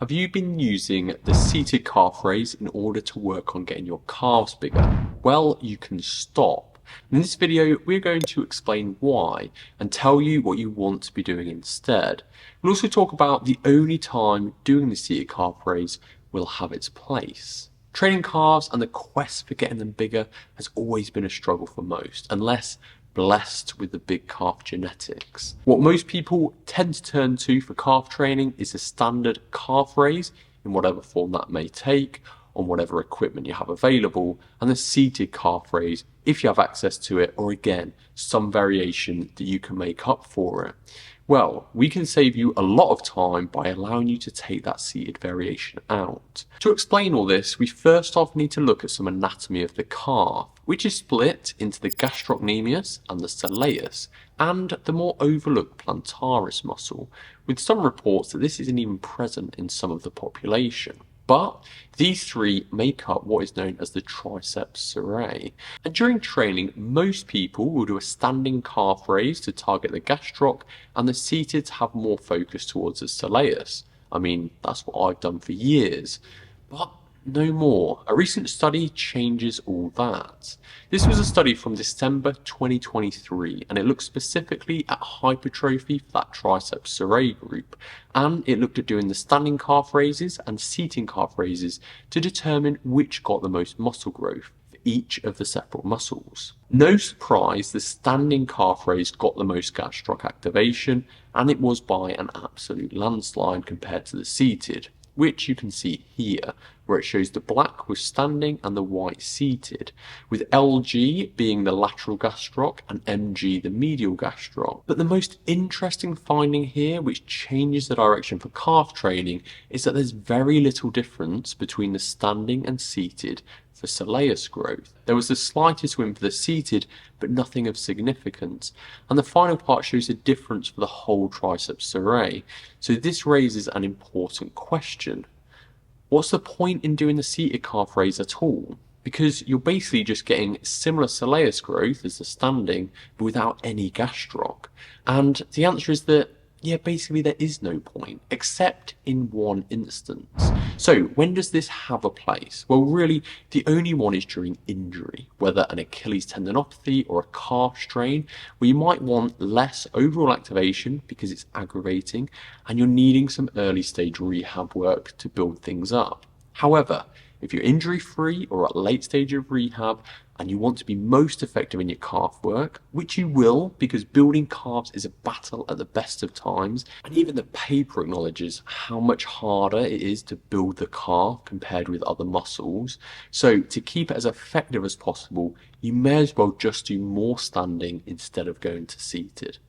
Have you been using the seated calf raise in order to work on getting your calves bigger? Well, you can stop. In this video, we're going to explain why and tell you what you want to be doing instead. We'll also talk about the only time doing the seated calf raise will have its place. Training calves and the quest for getting them bigger has always been a struggle for most, unless blessed with the big calf genetics. What most people tend to turn to for calf training is the standard calf raise in whatever form that may take, on whatever equipment you have available, and the seated calf raise if you have access to it, or again, some variation that you can make up for it. Well, we can save you a lot of time by allowing you to take that seated variation out. To explain all this, we first off need to look at some anatomy of the calf, which is split into the gastrocnemius and the soleus, and the more overlooked plantaris muscle, with some reports that this isn't even present in some of the population. But these three make up what is known as the tricep surae. And during training, most people will do a standing calf raise to target the gastroc, and the seated to have more focus towards the soleus. I mean, that's what I've done for years. But no more. A recent study changes all that. This was a study from December 2023, and it looked specifically at hypertrophy for that tricep surae group, and it looked at doing the standing calf raises and seating calf raises to determine which got the most muscle growth for each of the separate muscles. No surprise, the standing calf raise got the most gastroc activation, and it was by an absolute landslide compared to the seated, which you can see here, where it shows the black was standing and the white seated, with LG being the lateral gastroc and MG the medial gastroc. But the most interesting finding here, which changes the direction for calf training, is that there's very little difference between the standing and seated for soleus growth. There was the slightest win for the seated, but nothing of significance. And the final part shows a difference for the whole tricep surae. So this raises an important question. What's the point in doing the seated calf raise at all? Because you're basically just getting similar soleus growth as the standing, but without any gastroc. And the answer is that, yeah, basically there is no point, except in one instance. So when does this have a place? Well, really, the only one is during injury, whether an Achilles tendinopathy or a calf strain, where you might want less overall activation because it's aggravating, and you're needing some early stage rehab work to build things up. However, if you're injury-free or at late stage of rehab and you want to be most effective in your calf work, which you will because building calves is a battle at the best of times, and even the paper acknowledges how much harder it is to build the calf compared with other muscles. So to keep it as effective as possible, you may as well just do more standing instead of going to seated.